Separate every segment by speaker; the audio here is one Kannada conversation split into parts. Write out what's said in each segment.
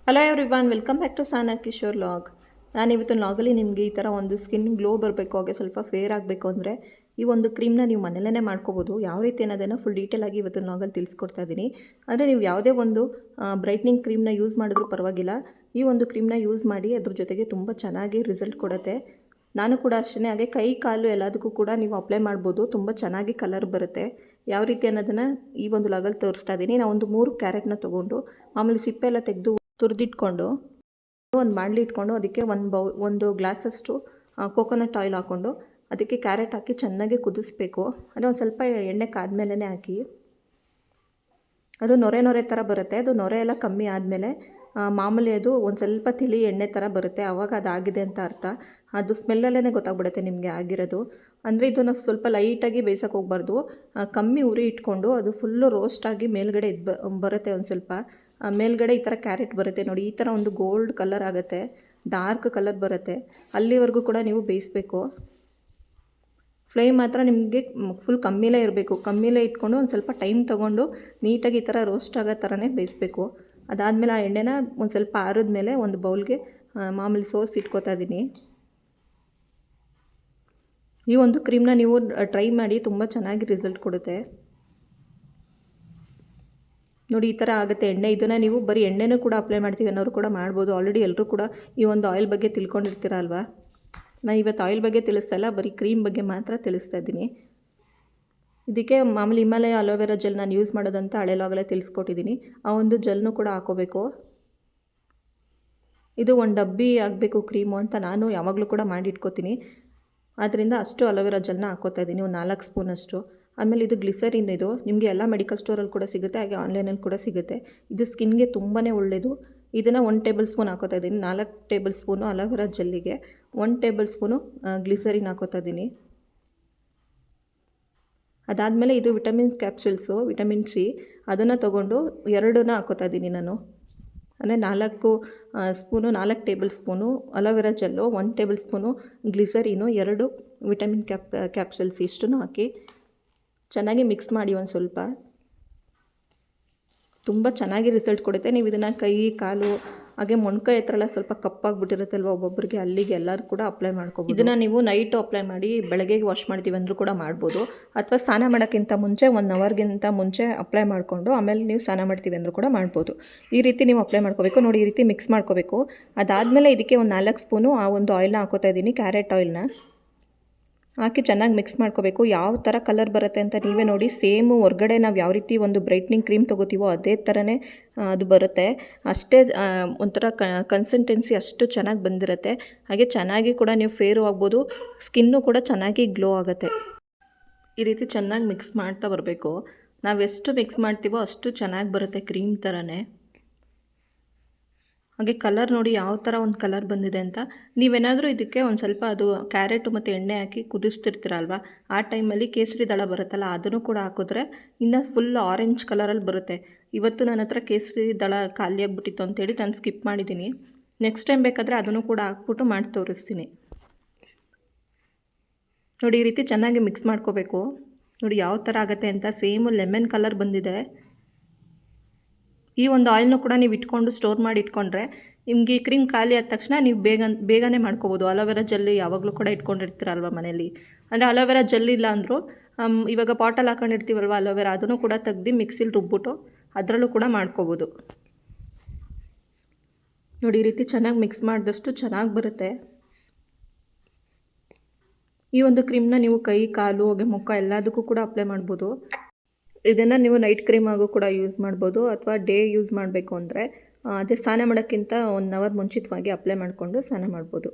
Speaker 1: Hello everyone, welcome back to Sana Kishore vlog. ನಾನು ಇವತ್ತಿನ ಲಾಗಲ್ಲಿ ನಿಮಗೆ ಈ ಥರ ಒಂದು ಸ್ಕಿನ್ ಗ್ಲೋ ಬರಬೇಕು, ಹಾಗೆ ಸ್ವಲ್ಪ ಫೇರ್ ಆಗಬೇಕು ಅಂದರೆ ಈ ಒಂದು ಕ್ರೀಮ್ನ ನೀವು ಮನೆಯಲ್ಲೇ ಮಾಡ್ಕೋಬೋದು. ಯಾವ ರೀತಿ ಅನ್ನೋದನ್ನು ಫುಲ್ ಡೀಟೇಲಾಗಿ ಇವತ್ತಿನ ಲಾಗಲ್ಲಿ ತಿಳಿಸ್ಕೊಡ್ತಾ ಇದ್ದೀನಿ. ಅಂದರೆ ನೀವು ಯಾವುದೇ ಒಂದು ಬ್ರೈಟ್ನಿಂಗ್ ಕ್ರೀಮ್ನ ಯೂಸ್ ಮಾಡಿದ್ರೂ ಪರವಾಗಿಲ್ಲ, ಈ ಒಂದು ಕ್ರೀಮ್ನ ಯೂಸ್ ಮಾಡಿ ಅದ್ರ ಜೊತೆಗೆ ತುಂಬ ಚೆನ್ನಾಗಿ ರಿಸಲ್ಟ್ ಕೊಡುತ್ತೆ. ನಾನು ಕೂಡ ಅಷ್ಟೇ, ಹಾಗೆ ಕೈ ಕಾಲು ಎಲ್ಲದಕ್ಕೂ ಕೂಡ ನೀವು ಅಪ್ಲೈ ಮಾಡ್ಬೋದು. ತುಂಬ ಚೆನ್ನಾಗಿ ಕಲರ್ ಬರುತ್ತೆ. ಯಾವ ರೀತಿ ಅನ್ನೋದನ್ನು ಈ ಒಂದು ಲಾಗಲ್ಲಿ ತೋರಿಸ್ತಾ ಇದ್ದೀನಿ. ನಾವು ಒಂದು 3 ಕ್ಯಾರೆಟ್ನ ತೊಗೊಂಡು ಮಾಮೂಲಿ ಸಿಪ್ಪೆ ಎಲ್ಲ ತೆಗೆದು ತುರಿದಿಟ್ಕೊಂಡು ಒಂದು ಬಾಣಲಿ ಇಟ್ಕೊಂಡು ಅದಕ್ಕೆ ಒಂದು ಗ್ಲಾಸಷ್ಟು ಕೋಕೋನಟ್ ಆಯಿಲ್ ಹಾಕ್ಕೊಂಡು ಅದಕ್ಕೆ ಕ್ಯಾರೆಟ್ ಹಾಕಿ ಚೆನ್ನಾಗಿ ಕುದಿಸ್ಬೇಕು. ಅಂದರೆ ಒಂದು ಸ್ವಲ್ಪ ಎಣ್ಣೆ ಕಾದ್ಮೇಲೆ ಹಾಕಿ, ಅದು ನೊರೆ ಥರ ಬರುತ್ತೆ. ಅದು ನೊರೆ ಎಲ್ಲ ಕಮ್ಮಿ ಆದಮೇಲೆ ಮಾಮೂಲಿ ಅದು ಒಂದು ಸ್ವಲ್ಪ ತಿಳಿ ಎಣ್ಣೆ ಥರ ಬರುತ್ತೆ. ಆವಾಗ ಅದಾಗಿದೆ ಅಂತ ಅರ್ಥ. ಅದು ಸ್ಮೆಲ್ಲಲ್ಲೇ ಗೊತ್ತಾಗ್ಬಿಡುತ್ತೆ ನಿಮಗೆ ಆಗಿರೋದು. ಅಂದರೆ ಇದನ್ನು ಸ್ವಲ್ಪ ಲೈಟಾಗಿ ಬೇಯಿಸೋಕೆ ಹೋಗ್ಬಾರ್ದು. ಕಮ್ಮಿ ಉರಿ ಇಟ್ಕೊಂಡು ಅದು ಫುಲ್ಲು ರೋಸ್ಟಾಗಿ ಮೇಲ್ಗಡೆ ಬರುತ್ತೆ. ಒಂದು ಸ್ವಲ್ಪ ಮೇಲ್ಗಡೆ ಈ ಥರ ಕ್ಯಾರೆಟ್ ಬರುತ್ತೆ ನೋಡಿ, ಈ ಥರ ಒಂದು ಗೋಲ್ಡ್ ಕಲರ್ ಆಗುತ್ತೆ, ಡಾರ್ಕ್ ಕಲರ್ ಬರುತ್ತೆ. ಅಲ್ಲಿವರೆಗೂ ಕೂಡ ನೀವು ಬೇಯಿಸಬೇಕು. ಫ್ಲೇಮ್ ಮಾತ್ರ ನಿಮಗೆ ಫುಲ್ ಕಮ್ಮಿಲೇ ಇರಬೇಕು. ಕಮ್ಮಿಲೇ ಇಟ್ಕೊಂಡು ಒಂದು ಸ್ವಲ್ಪ ಟೈಮ್ ತೊಗೊಂಡು ನೀಟಾಗಿ ಈ ಥರ ರೋಸ್ಟ್ ಆಗೋ ಥರನೇ ಬೇಯಿಸಬೇಕು. ಅದಾದಮೇಲೆ ಆ ಎಣ್ಣೆನ ಒಂದು ಸ್ವಲ್ಪ ಆರಿದ್ಮೇಲೆ ಒಂದು ಬೌಲ್ಗೆ ಮಾಮೂಲಿ ಸೋಸ್ ಇಟ್ಕೋತಾ ಇದ್ದೀನಿ. ಈ ಒಂದು ಕ್ರೀಮ್ನ ನೀವು ಟ್ರೈ ಮಾಡಿ, ತುಂಬ ಚೆನ್ನಾಗಿ ರಿಸಲ್ಟ್ ಕೊಡುತ್ತೆ ನೋಡಿ. ಈ ಥರ ಆಗುತ್ತೆ ಎಣ್ಣೆ. ಇದನ್ನು ನೀವು ಬರೀ ಎಣ್ಣೆನೂ ಕೂಡ ಅಪ್ಲೈ ಮಾಡ್ತೀವಿ ಅನ್ನೋರು ಕೂಡ ಮಾಡ್ಬೋದು. ಆಲ್ರೆಡಿ ಎಲ್ಲರೂ ಕೂಡ ಈ ಒಂದು ಆಯಿಲ್ ಬಗ್ಗೆ ತಿಳ್ಕೊಂಡಿರ್ತೀರ ಅಲ್ವಾ. ನಾನು ಇವತ್ತು ಆಯಿಲ್ ಬಗ್ಗೆ ತಿಳಿಸ್ತಾ ಇಲ್ಲ, ಬರೀ ಕ್ರೀಮ್ ಬಗ್ಗೆ ಮಾತ್ರ ತಿಳಿಸ್ತಾ ಇದ್ದೀನಿ. ಇದಕ್ಕೆ ಮಾಮೂಲಿ ಹಿಮಾಲಯ ಅಲೋವೆರಾ ಜೆಲ್ ನಾನು ಯೂಸ್ ಮಾಡೋದಂತ ಹಳೆಲಾಗಲೇ ತಿಳಿಸ್ಕೊಟ್ಟಿದ್ದೀನಿ. ಆ ಒಂದು ಜೆಲ್ನೂ ಕೂಡ ಹಾಕೋಬೇಕು. ಇದು ಒಂದು ಡಬ್ಬಿ ಆಗಬೇಕು ಕ್ರೀಮು ಅಂತ ನಾನು ಯಾವಾಗಲೂ ಕೂಡ ಮಾಡಿಟ್ಕೋತೀನಿ. ಆದ್ದರಿಂದ ಅಷ್ಟು ಅಲೋವೆರಾ ಜೆಲ್ನ ಹಾಕೋತಾ ಇದ್ದೀನಿ, ಒಂದು 4 ಸ್ಪೂನಷ್ಟು. ಆಮೇಲೆ ಇದು ಗ್ಲಿಸರಿನ್, ಇದು ನಿಮಗೆ ಎಲ್ಲ ಮೆಡಿಕಲ್ ಸ್ಟೋರಲ್ಲಿ ಕೂಡ ಸಿಗುತ್ತೆ, ಹಾಗೆ ಆನ್ಲೈನಲ್ಲಿ ಕೂಡ ಸಿಗುತ್ತೆ. ಇದು ಸ್ಕಿನ್ಗೆ ತುಂಬಾ ಒಳ್ಳೆಯದು. ಇದನ್ನು 1 ಟೇಬಲ್ ಸ್ಪೂನ್ ಹಾಕೋತಾ ಇದ್ದೀನಿ. 4 ಟೇಬಲ್ ಸ್ಪೂನು ಅಲೋವೆರಾ ಜೆಲ್ಲಿಗೆ 1 ಟೇಬಲ್ ಸ್ಪೂನು ಗ್ಲಿಸರಿನ್ ಹಾಕೋತಾ ಇದ್ದೀನಿ. ಅದಾದಮೇಲೆ ಇದು ವಿಟಮಿನ್ ಕ್ಯಾಪ್ಸೂಲ್ಸು, ವಿಟಮಿನ್ ಸಿ, ಅದನ್ನು ತೊಗೊಂಡು 2 ಹಾಕೋತಾ ಇದ್ದೀನಿ ನಾನು. ಅಂದರೆ 4 spoon, 4 tablespoon aloe vera gel, 1 tablespoon glycerine, 2 vitamin capsules ಇಷ್ಟನ್ನು ಹಾಕಿ ಚೆನ್ನಾಗಿ ಮಿಕ್ಸ್ ಮಾಡಿ. ಒಂದು ಸ್ವಲ್ಪ ತುಂಬ ಚೆನ್ನಾಗಿ ರಿಸಲ್ಟ್ ಕೊಡುತ್ತೆ. ನೀವು ಇದನ್ನು ಕೈ ಕಾಲು ಹಾಗೆ ಮೊಣಕೈ ಹತ್ರ ಎಲ್ಲ ಸ್ವಲ್ಪ ಕಪ್ಪಾಗಿಬಿಟ್ಟಿರುತ್ತಲ್ವ ಒಬ್ಬೊಬ್ಬರಿಗೆ, ಅಲ್ಲಿಗೆ ಎಲ್ಲರೂ ಕೂಡ ಅಪ್ಲೈ ಮಾಡ್ಕೋಬೋದು. ಇದನ್ನು ನೀವು ನೈಟು ಅಪ್ಲೈ ಮಾಡಿ ಬೆಳಗ್ಗೆಗೆ ವಾಶ್ ಮಾಡ್ತೀವಿ ಅಂದರೂ ಕೂಡ ಮಾಡ್ಬೋದು. ಅಥವಾ ಸ್ನಾನ ಮಾಡೋಕ್ಕಿಂತ ಮುಂಚೆ 1 ಅವರ್ಗಿಂತ ಮುಂಚೆ ಅಪ್ಲೈ ಮಾಡಿಕೊಂಡು ಆಮೇಲೆ ನೀವು ಸ್ನಾನ ಮಾಡ್ತೀವಿ ಅಂದರೂ ಕೂಡ ಮಾಡ್ಬೋದು. ಈ ರೀತಿ ನೀವು ಅಪ್ಲೈ ಮಾಡ್ಕೋಬೇಕು ನೋಡಿ. ಈ ರೀತಿ ಮಿಕ್ಸ್ ಮಾಡ್ಕೋಬೇಕು. ಅದಾದಮೇಲೆ ಇದಕ್ಕೆ ಒಂದು 4 ಸ್ಪೂನು ಆ ಒಂದು ಆಯಿಲ್ನ ಹಾಕೋತಾ ಇದ್ದೀನಿ, ಕ್ಯಾರೆಟ್ ಆಯಿಲ್ನ ಹಾಕಿ ಚೆನ್ನಾಗಿ ಮಿಕ್ಸ್ ಮಾಡ್ಕೋಬೇಕು. ಯಾವ ಥರ ಕಲರ್ ಬರುತ್ತೆ ಅಂತ ನೀವೇ ನೋಡಿ. ಸೇಮು ಹೊರಗಡೆ ನಾವು ಯಾವ ರೀತಿ ಒಂದು ಬ್ರೈಟ್ನಿಂಗ್ ಕ್ರೀಮ್ ತೊಗೋತೀವೋ ಅದೇ ಥರನೇ ಅದು ಬರುತ್ತೆ. ಅಷ್ಟೇ ಒಂಥರ ಕನ್ಸಿಸ್ಟೆನ್ಸಿ ಅಷ್ಟು ಚೆನ್ನಾಗಿ ಬಂದಿರುತ್ತೆ. ಹಾಗೆ ಚೆನ್ನಾಗಿ ಕೂಡ ನೀವು ಫೇರು ಆಗ್ಬೋದು, ಸ್ಕಿನ್ನು ಕೂಡ ಚೆನ್ನಾಗಿ ಗ್ಲೋ ಆಗುತ್ತೆ. ಈ ರೀತಿ ಚೆನ್ನಾಗಿ ಮಿಕ್ಸ್ ಮಾಡ್ತಾ ಬರಬೇಕು. ನಾವು ಎಷ್ಟು ಮಿಕ್ಸ್ ಮಾಡ್ತೀವೋ ಅಷ್ಟು ಚೆನ್ನಾಗಿ ಬರುತ್ತೆ, ಕ್ರೀಮ್ ಥರನೇ. ಹಾಗೆ ಕಲರ್ ನೋಡಿ ಯಾವ ಥರ ಒಂದು ಕಲರ್ ಬಂದಿದೆ ಅಂತ. ನೀವೇನಾದರೂ ಇದಕ್ಕೆ ಒಂದು ಸ್ವಲ್ಪ ಅದು ಕ್ಯಾರೆಟು ಮತ್ತು ಎಣ್ಣೆ ಹಾಕಿ ಕುದಿಸ್ತಿರ್ತೀರಲ್ವ, ಆ ಟೈಮಲ್ಲಿ ಕೇಸರಿ ದಳ ಬರುತ್ತಲ್ಲ, ಅದನ್ನು ಕೂಡ ಹಾಕಿದ್ರೆ ಇನ್ನೂ ಫುಲ್ ಆರೆಂಜ್ ಕಲರಲ್ಲಿ ಬರುತ್ತೆ. ಇವತ್ತು ನನ್ನ ಹತ್ರ ಕೇಸರಿ ದಳ ಖಾಲಿಯಾಗಿಬಿಟ್ಟಿತ್ತು ಅಂತೇಳಿ ನಾನು ಸ್ಕಿಪ್ ಮಾಡಿದ್ದೀನಿ. ನೆಕ್ಸ್ಟ್ ಟೈಮ್ ಬೇಕಾದರೆ ಅದನ್ನು ಕೂಡ ಹಾಕ್ಬಿಟ್ಟು ಮಾಡಿ ತೋರಿಸ್ತೀನಿ ನೋಡಿ. ಈ ರೀತಿ ಚೆನ್ನಾಗಿ ಮಿಕ್ಸ್ ಮಾಡ್ಕೋಬೇಕು ನೋಡಿ ಯಾವ ಥರ ಆಗುತ್ತೆ ಅಂತ. ಸೇಮು ಲೆಮನ್ ಕಲರ್ ಬಂದಿದೆ. ಈ ಒಂದು ಆಯಿಲ್ನೂ ಕೂಡ ನೀವು ಇಟ್ಕೊಂಡು ಸ್ಟೋರ್ ಮಾಡಿ ಇಟ್ಕೊಂಡ್ರೆ ನಿಮಗೆ ಕ್ರೀಮ್ ಖಾಲಿ ಆದ ತಕ್ಷಣ ನೀವು ಬೇಗನೆ ಮಾಡ್ಕೋಬೋದು. ಅಲೋವೆರಾ ಜೆಲ್ ಯಾವಾಗಲೂ ಕೂಡ ಇಟ್ಕೊಂಡಿರ್ತೀರಲ್ವ ಮನೇಲಿ. ಅಂದರೆ ಅಲೋವೆರಾ ಜೆಲ್ ಇಲ್ಲ ಅಂದರೂ ಇವಾಗ ಪಾಟಲ್ಲಿ ಹಾಕೊಂಡಿರ್ತೀವಲ್ವ ಅಲೋವೆರಾ, ಅದನ್ನು ಕೂಡ ತೆಗ್ದು ಮಿಕ್ಸಿಲಿ ರುಬ್ಬಿಟ್ಟು ಅದರಲ್ಲೂ ಕೂಡ ಮಾಡ್ಕೋಬೋದು ನೋಡಿ. ಈ ರೀತಿ ಚೆನ್ನಾಗಿ ಮಿಕ್ಸ್ ಮಾಡಿದಷ್ಟು ಚೆನ್ನಾಗಿ ಬರುತ್ತೆ. ಈ ಒಂದು ಕ್ರೀಮ್ನ ನೀವು ಕೈ ಕಾಲು ಹಾಗೆ ಮುಖ ಎಲ್ಲದಕ್ಕೂ ಕೂಡ ಅಪ್ಲೈ ಮಾಡ್ಬೋದು. ಇದನ್ನು ನೀವು ನೈಟ್ ಕ್ರೀಮ್ ಆಗು ಕೂಡ ಯೂಸ್ ಮಾಡ್ಬೋದು, ಅಥವಾ ಡೇ ಯೂಸ್ ಮಾಡಬೇಕು ಅಂದರೆ ಅದೇ ಸ್ನಾನ ಮಾಡೋಕ್ಕಿಂತ 1 ಅವರ್ ಮುಂಚಿತವಾಗಿ ಅಪ್ಲೈ ಮಾಡಿಕೊಂಡು ಸ್ನಾನ ಮಾಡ್ಬೋದು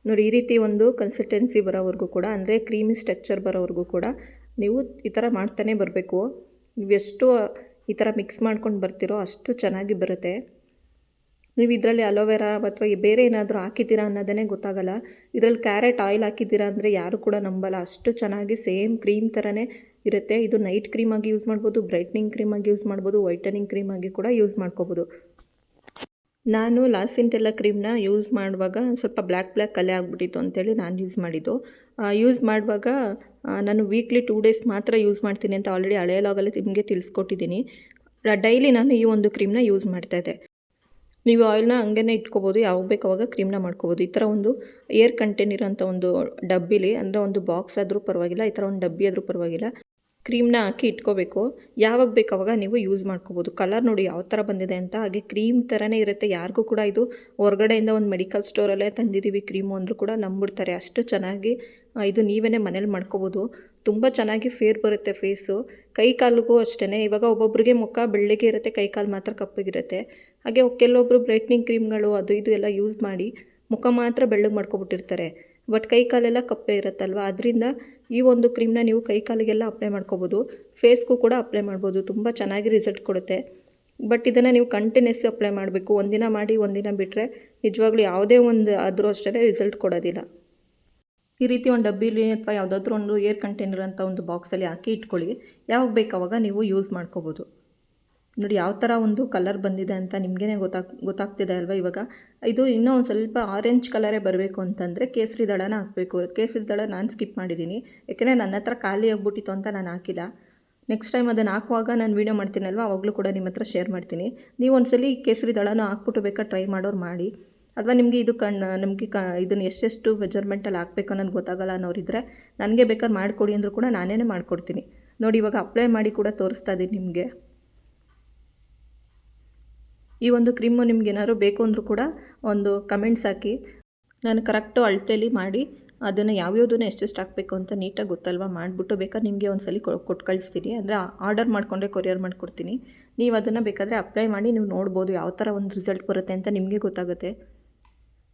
Speaker 1: ನೋಡಿ. ಈ ರೀತಿ ಒಂದು ಕನ್ಸಿಸ್ಟೆನ್ಸಿ ಬರೋವರೆಗೂ ಕೂಡ, ಅಂದರೆ ಕ್ರೀಮಿ ಸ್ಟ್ರಕ್ಚರ್ ಬರೋವರೆಗೂ ಕೂಡ ನೀವು ಈ ಥರ ಮಾಡ್ತಾನೆ ಬರಬೇಕು. ನೀವೆಷ್ಟು ಈ ಥರ ಮಿಕ್ಸ್ ಮಾಡ್ಕೊಂಡು ಬರ್ತೀರೋ ಅಷ್ಟು ಚೆನ್ನಾಗಿ ಬರುತ್ತೆ. ನೀವು ಇದರಲ್ಲಿ ಅಲೋವೆರಾ ಅಥವಾ ಬೇರೆ ಏನಾದರೂ ಹಾಕಿದ್ದೀರಾ ಅನ್ನೋದೇ ಗೊತ್ತಾಗಲ್ಲ. ಇದರಲ್ಲಿ ಕ್ಯಾರೆಟ್ ಆಯಿಲ್ ಹಾಕಿದ್ದೀರಾ ಅಂದರೆ ಯಾರು ಕೂಡ ನಂಬಲ್ಲ, ಅಷ್ಟು ಚೆನ್ನಾಗಿ ಸೇಮ್ ಕ್ರೀಮ್ ಥರನೇ ಇರುತ್ತೆ. ಇದು ನೈಟ್ ಕ್ರೀಮಾಗಿ ಯೂಸ್ ಮಾಡ್ಬೋದು, ಬ್ರೈಟ್ನಿಂಗ್ ಕ್ರೀಮಾಗಿ ಯೂಸ್ ಮಾಡ್ಬೋದು, ವೈಟನಿಂಗ್ ಕ್ರೀಮಾಗಿ ಕೂಡ ಯೂಸ್ ಮಾಡ್ಕೋಬೋದು. ನಾನು ಲಾಸಿಂಟೆಲ್ಲ ಕ್ರೀಮ್ನ ಯೂಸ್ ಮಾಡುವಾಗ ಸ್ವಲ್ಪ ಬ್ಲ್ಯಾಕ್ ಕಲೆ ಆಗಿಬಿಟ್ಟಿತ್ತು ಅಂತೇಳಿ ನಾನು ಯೂಸ್ ಮಾಡಿದ್ದು. ಯೂಸ್ ಮಾಡುವಾಗ ನಾನು ವೀಕ್ಲಿ 2 ಡೇಸ್ ಮಾತ್ರ ಯೂಸ್ ಮಾಡ್ತೀನಿ ಅಂತ ಆಲ್ರೆಡಿ ಹಳೆಯ ಲಾಗಲ್ಲಿ ನಿಮಗೆ ತಿಳಿಸ್ಕೊಟ್ಟಿದ್ದೀನಿ. ಡೈಲಿ ನಾನು ಈ ಒಂದು ಕ್ರೀಮ್ನ ಯೂಸ್ ಮಾಡ್ತಾಯಿದ್ದೆ. ನೀವು ಆಯಿಲ್ನ ಹಂಗೇ ಇಟ್ಕೋಬೋದು, ಯಾವಾಗ ಬೇಕು ಅವಾಗ ಕ್ರೀಮ್ನ ಮಾಡ್ಕೋಬೋದು. ಈ ಥರ ಒಂದು ಏರ್ ಕಂಟೈನ್ ಇರೋಂಥ ಒಂದು ಡಬ್ಬಿಲಿ, ಅಂದರೆ ಒಂದು ಬಾಕ್ಸ್ ಆದರೂ ಪರವಾಗಿಲ್ಲ, ಈ ಥರ ಒಂದು ಡಬ್ಬಿ ಆದರೂ ಪರವಾಗಿಲ್ಲ, ಕ್ರೀಮ್ನ ಹಾಕಿ ಇಟ್ಕೋಬೇಕು. ಯಾವಾಗ ಬೇಕು ಅವಾಗ ನೀವು ಯೂಸ್ ಮಾಡ್ಕೋಬೋದು. ಕಲರ್ ನೋಡಿ ಯಾವ ಥರ ಬಂದಿದೆ ಅಂತ. ಹಾಗೆ ಕ್ರೀಮ್ ಥರನೇ ಇರುತ್ತೆ. ಯಾರಿಗೂ ಕೂಡ ಇದು ಹೊರಗಡೆಯಿಂದ ಒಂದು ಮೆಡಿಕಲ್ ಸ್ಟೋರಲ್ಲೇ ತಂದಿದ್ದೀವಿ ಕ್ರೀಮು ಅಂದರೂ ಕೂಡ ನಂಬಿಡ್ತಾರೆ. ಅಷ್ಟು ಚೆನ್ನಾಗಿ ಇದು ನೀವೇ ಮನೇಲಿ ಮಾಡ್ಕೋಬೋದು. ತುಂಬ ಚೆನ್ನಾಗಿ ಫೇರ್ ಬರುತ್ತೆ ಫೇಸು. ಕೈ ಕಾಲಿಗೂ ಅಷ್ಟೇ. ಇವಾಗ ಒಬ್ಬೊಬ್ಬರಿಗೆ ಮುಖ ಬೆಳ್ಳಗೆ ಇರುತ್ತೆ, ಕೈ ಕಾಲು ಮಾತ್ರ ಕಪ್ಪಗಿರುತ್ತೆ. ಹಾಗೆ ಕೆಲವೊಬ್ಬರು ಬ್ರೈಟ್ನಿಂಗ್ ಕ್ರೀಮ್ಗಳು ಅದು ಇದು ಎಲ್ಲ ಯೂಸ್ ಮಾಡಿ ಮುಖ ಮಾತ್ರ ಬೆಳ್ಳಗೆ ಮಾಡ್ಕೊಬಿಟ್ಟಿರ್ತಾರೆ. ಬಟ್ ಕೈ ಕಾಲೆಲ್ಲ ಕಪ್ಪೆ ಇರುತ್ತಲ್ವ, ಅದರಿಂದ ಈ ಒಂದು ಕ್ರೀಮ್ನ ನೀವು ಕೈ ಕಾಲಿಗೆಲ್ಲ ಅಪ್ಲೈ ಮಾಡ್ಕೋಬೋದು. ಫೇಸ್ಗೂ ಕೂಡ ಅಪ್ಲೈ ಮಾಡ್ಬೋದು. ತುಂಬ ಚೆನ್ನಾಗಿ ರಿಸಲ್ಟ್ ಕೊಡುತ್ತೆ. ಬಟ್ ಇದನ್ನು ನೀವು ಕಂಟಿನ್ಯೂಸ್ ಅಪ್ಲೈ ಮಾಡಬೇಕು. ಒಂದಿನ ಮಾಡಿ ಒಂದಿನ ಬಿಟ್ಟರೆ ನಿಜವಾಗ್ಲೂ ಯಾವುದೇ ಒಂದು ಆದರೂ ಅಷ್ಟೇ ರಿಸಲ್ಟ್ ಕೊಡೋದಿಲ್ಲ. ಈ ರೀತಿ ಒಂದು ಡಬ್ಬಿಲಿ ಅಥವಾ ಯಾವುದಾದ್ರೂ ಒಂದು ಏರ್ ಕಂಟೈನರ್ ಅಂತ ಒಂದು ಬಾಕ್ಸಲ್ಲಿ ಹಾಕಿ ಇಟ್ಕೊಳ್ಳಿ. ಯಾವಾಗ ಬೇಕು ಆವಾಗ ನೀವು ಯೂಸ್ ಮಾಡ್ಕೋಬೋದು. ನೋಡಿ ಯಾವ ಥರ ಒಂದು ಕಲರ್ ಬಂದಿದೆ ಅಂತ ನಿಮಗೇ ಗೊತ್ತಾಗ್ತಿದೆ ಅಲ್ವಾ. ಇವಾಗ ಇದು ಇನ್ನೂ ಒಂದು ಸ್ವಲ್ಪ ಆರೆಂಜ್ ಕಲರೇ ಬರಬೇಕು ಅಂತಂದರೆ ಕೇಸರಿ ದಳನ ಹಾಕಬೇಕು. ಕೇಸರಿ ದಳ ನಾನು ಸ್ಕಿಪ್ ಮಾಡಿದ್ದೀನಿ, ಯಾಕೆಂದರೆ ನನ್ನ ಹತ್ರ ಖಾಲಿ ಆಗಿಬಿಟ್ಟಿತ್ತು ಅಂತ ನಾನು ಹಾಕಿಲ್ಲ. ನೆಕ್ಸ್ಟ್ ಟೈಮ್ ಅದನ್ನು ಹಾಕುವಾಗ ನಾನು ವೀಡಿಯೋ ಮಾಡ್ತೀನಲ್ವ, ಅವಾಗಲೂ ಕೂಡ ನಿಮ್ಮ ಹತ್ರ ಶೇರ್ ಮಾಡ್ತೀನಿ. ನೀವು ಒಂದ್ಸಲಿ ಕೇಸರಿ ದಳನ ಹಾಕ್ಬಿಟ್ಟು ಬೇಕಾದ್ರೆ ಟ್ರೈ ಮಾಡೋರು ಮಾಡಿ. ಅಥವಾ ನಿಮಗೆ ಇದು ನಮಗೆ ಇದನ್ನು ಎಷ್ಟೆಷ್ಟು ಮೆಜರ್ಮೆಂಟಲ್ಲಿ ಹಾಕಬೇಕು ಅನ್ನೋದು ಗೊತ್ತಾಗಲ್ಲ ಅನ್ನೋರಿದ್ದರೆ ನನಗೆ ಬೇಕಾದ್ರೆ ಮಾಡಿಕೊಡಿ ಅಂದರೂ ಕೂಡ ನಾನೇ ಮಾಡಿಕೊಡ್ತೀನಿ. ನೋಡಿ ಇವಾಗ ಅಪ್ಲೈ ಮಾಡಿ ಕೂಡ ತೋರಿಸ್ತಾ ಇದ್ದೀನಿ ನಿಮಗೆ. ಈ ಒಂದು ಕ್ರೀಮು ನಿಮ್ಗೆ ಏನಾದ್ರು ಬೇಕು ಅಂದರೂ ಕೂಡ ಒಂದು ಕಮೆಂಟ್ಸ್ ಹಾಕಿ. ನಾನು ಕರೆಕ್ಟು ಅಳತೆಯಲ್ಲಿ ಮಾಡಿ ಅದನ್ನು ಯಾವ್ಯಾವುದನ್ನು ಎಷ್ಟೆಷ್ಟು ಹಾಕಬೇಕು ಅಂತ ನೀಟಾಗಿ ಗೊತ್ತಲ್ವ, ಮಾಡಿಬಿಟ್ಟು ಬೇಕಾದ್ರೆ ನಿಮಗೆ ಒಂದು ಸಲ ಕೊಟ್ಟು ಕಳಿಸ್ತೀನಿ. ಅಂದರೆ ಆರ್ಡರ್ ಮಾಡಿಕೊಂಡ್ರೆ ಕೊರಿಯರ್ ಮಾಡಿಕೊಡ್ತೀನಿ. ನೀವು ಅದನ್ನು ಬೇಕಾದರೆ ಅಪ್ಲೈ ಮಾಡಿ ನೀವು ನೋಡ್ಬೋದು ಯಾವ ಥರ ಒಂದು ರಿಸಲ್ಟ್ ಬರುತ್ತೆ ಅಂತ ನಿಮಗೆ ಗೊತ್ತಾಗುತ್ತೆ.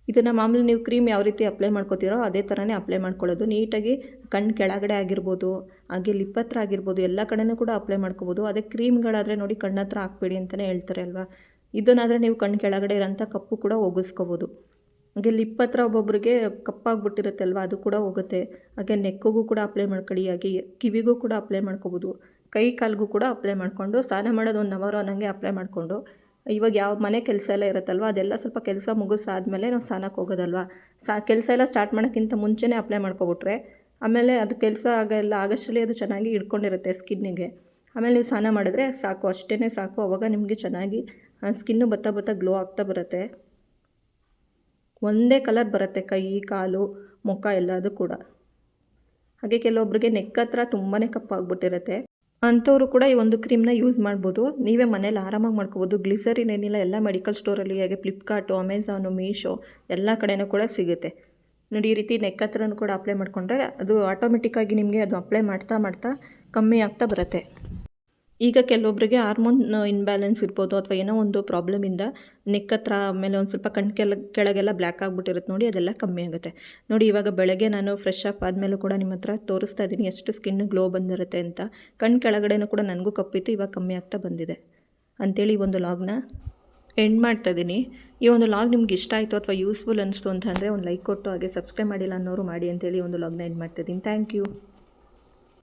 Speaker 1: ಇದನ್ನು ಮಾಮೂಲಿ ನೀವು ಕ್ರೀಮ್ ಯಾವ ರೀತಿ ಅಪ್ಲೈ ಮಾಡ್ಕೋತೀರೋ ಅದೇ ಥರನೇ ಅಪ್ಲೈ ಮಾಡ್ಕೊಳ್ಳೋದು. ನೀಟಾಗಿ ಕಣ್ಣು ಕೆಳಗಡೆ ಆಗಿರ್ಬೋದು, ಹಾಗೆ ಲಿಪ್ ಹತ್ರ ಆಗಿರ್ಬೋದು, ಎಲ್ಲ ಕಡೆನೂ ಕೂಡ ಅಪ್ಲೈ ಮಾಡ್ಕೋಬೋದು. ಅದೇ ಕ್ರೀಮ್ಗಳಾದರೆ ನೋಡಿ ಕಣ್ಣ ಹತ್ರ ಹಾಕ್ಬೇಡಿ ಅಂತಲೇ ಹೇಳ್ತಾರೆ ಅಲ್ವಾ. ಇದನ್ನಾದರೆ ನೀವು ಕಣ್ಣು ಕೆಳಗಡೆ ಇರೋಂಥ ಕಪ್ಪು ಕೂಡ ಹೋಗಿಸ್ಕೋಬೋದು. ಹಾಗೆ ಲಿಪ್ ಹತ್ರ ಒಬ್ಬೊಬ್ಬರಿಗೆ ಕಪ್ಪಾಗ್ಬಿಟ್ಟಿರುತ್ತೆ ಅಲ್ವಾ, ಅದು ಕೂಡ ಹೋಗುತ್ತೆ. ಹಾಗೆ ನೆಕ್ಕಿಗೂ ಕೂಡ ಅಪ್ಲೈ ಮಾಡ್ಕೊಳ್ಳಿ. ಹಾಗೆ ಕಿವಿಗೂ ಕೂಡ ಅಪ್ಲೈ ಮಾಡ್ಕೋಬೋದು. ಕೈ ಕಾಲಿಗೂ ಕೂಡ ಅಪ್ಲೈ ಮಾಡಿಕೊಂಡು ಸ್ನಾನ ಮಾಡೋದು 1 ಅವರ್ ಅನ್ನಂಗೆ ಅಪ್ಲೈ ಮಾಡಿಕೊಂಡು, ಇವಾಗ ಯಾವ ಮನೆ ಕೆಲಸ ಎಲ್ಲ ಇರುತ್ತಲ್ವ, ಅದೆಲ್ಲ ಸ್ವಲ್ಪ ಕೆಲಸ ಮುಗಿಸಾದ್ಮೇಲೆ ನಾವು ಸ್ನಾನಕ್ಕೆ ಹೋಗೋದಲ್ವ, ಕೆಲಸ ಎಲ್ಲ ಸ್ಟಾರ್ಟ್ ಮಾಡೋಕ್ಕಿಂತ ಮುಂಚೆನೇ ಅಪ್ಲೈ ಮಾಡ್ಕೊಬಿಟ್ರೆ ಆಮೇಲೆ ಅದು ಕೆಲಸ ಆಗಷ್ಟರಲ್ಲಿ ಅದು ಚೆನ್ನಾಗಿ ಹಿಡ್ಕೊಂಡಿರುತ್ತೆ ಸ್ಕಿನ್ನಿಗೆ. ಆಮೇಲೆ ನೀವು ಸ್ನಾನ ಮಾಡಿದ್ರೆ ಸಾಕು, ಅಷ್ಟೇ ಸಾಕು. ಆವಾಗ ನಿಮಗೆ ಚೆನ್ನಾಗಿ ಸ್ಕಿನ್ನು ಬತ್ತಾ ಗ್ಲೋ ಆಗ್ತಾ ಬರುತ್ತೆ. ಒಂದೇ ಕಲರ್ ಬರುತ್ತೆ ಕೈ ಕಾಲು ಮುಖ ಎಲ್ಲದು ಕೂಡ. ಹಾಗೆ ಕೆಲವೊಬ್ಬರಿಗೆ ನೆಕ್ ಹತ್ರ ತುಂಬಾ ಕಪ್ಪಾಗ್ಬಿಟ್ಟಿರುತ್ತೆ, ಅಂಥವರು ಕೂಡ ಈ ಒಂದು ಕ್ರೀಮ್ನ ಯೂಸ್ ಮಾಡ್ಬೋದು. ನೀವೇ ಮನೇಲಿ ಆರಾಮಾಗಿ ಮಾಡ್ಕೋಬೋದು. ಗ್ಲಿಸರಿನ್ ಏನಿಲ್ಲ, ಎಲ್ಲ ಮೆಡಿಕಲ್ ಸ್ಟೋರಲ್ಲಿ, ಹಾಗೆ ಫ್ಲಿಪ್ಕಾರ್ಟು, ಅಮೆಝಾನು, ಮೀಶೋ ಎಲ್ಲ ಕಡೆನೂ ಕೂಡ ಸಿಗುತ್ತೆ. ನೋಡಿ ಈ ರೀತಿ ನೆಕ್ ಹತ್ರನೂ ಕೂಡ ಅಪ್ಲೈ ಮಾಡಿಕೊಂಡ್ರೆ ಅದು ಆಟೋಮೆಟಿಕ್ಕಾಗಿ ನಿಮಗೆ ಅದು ಅಪ್ಲೈ ಮಾಡ್ತಾ ಕಮ್ಮಿ ಆಗ್ತಾ ಬರುತ್ತೆ. ಈಗ ಕೆಲವೊಬ್ಬರಿಗೆ ಹಾರ್ಮೋನ್ ಇನ್ಬ್ಯಾಲೆನ್ಸ್ ಇರ್ಬೋದು, ಅಥವಾ ಏನೋ ಒಂದು ಪ್ರಾಬ್ಲಮಿಂದ ನೆಕ್ ಹತ್ರ ಆಮೇಲೆ ಒಂದು ಸ್ವಲ್ಪ ಕಣ್ಣು ಕೆಳಗೆಲ್ಲ ಬ್ಲ್ಯಾಕ್ ಆಗಿಬಿಟ್ಟಿರುತ್ತೆ ನೋಡಿ, ಅದೆಲ್ಲ ಕಮ್ಮಿ ಆಗುತ್ತೆ. ನೋಡಿ ಇವಾಗ ಬೆಳಗ್ಗೆ ನಾನು ಫ್ರೆಶ್ ಅಪ್ ಆದಮೇಲೂ ಕೂಡ ನಿಮ್ಮ ಹತ್ರ ತೋರಿಸ್ತಾ ಇದ್ದೀನಿ ಎಷ್ಟು ಸ್ಕಿನ್ ಗ್ಲೋ ಬಂದಿರುತ್ತೆ ಅಂತ. ಕಣ್ಣು ಕೆಳಗಡೆನೂ ಕೂಡ ನನಗೂ ಕಪ್ಪಿತ್ತು, ಇವಾಗ ಕಮ್ಮಿ ಆಗ್ತಾ ಬಂದಿದೆ ಅಂಥೇಳಿ ಈ ಒಂದು ಲಾಗ್ನ ಎಂಡ್ ಮಾಡ್ತಾಯಿದ್ದೀನಿ. ಈ ಒಂದು ಲಾಗ್ ನಿಮ್ಗೆ ಇಷ್ಟ ಆಯಿತು ಅಥವಾ ಯೂಸ್ಫುಲ್ ಅನ್ನಿಸ್ತು ಅಂತಂದರೆ ಒಂದು ಲೈಕ್ ಕೊಟ್ಟು, ಹಾಗೆ ಸಬ್ಸ್ಕ್ರೈಬ್ ಮಾಡಿಲ್ಲ ಅನ್ನೋರು ಮಾಡಿ ಅಂತೇಳಿ ಒಂದು ಲಾಗ್ನ ಎಂಡ್ ಮಾಡ್ತಾಯಿದ್ದೀನಿ. Thank you.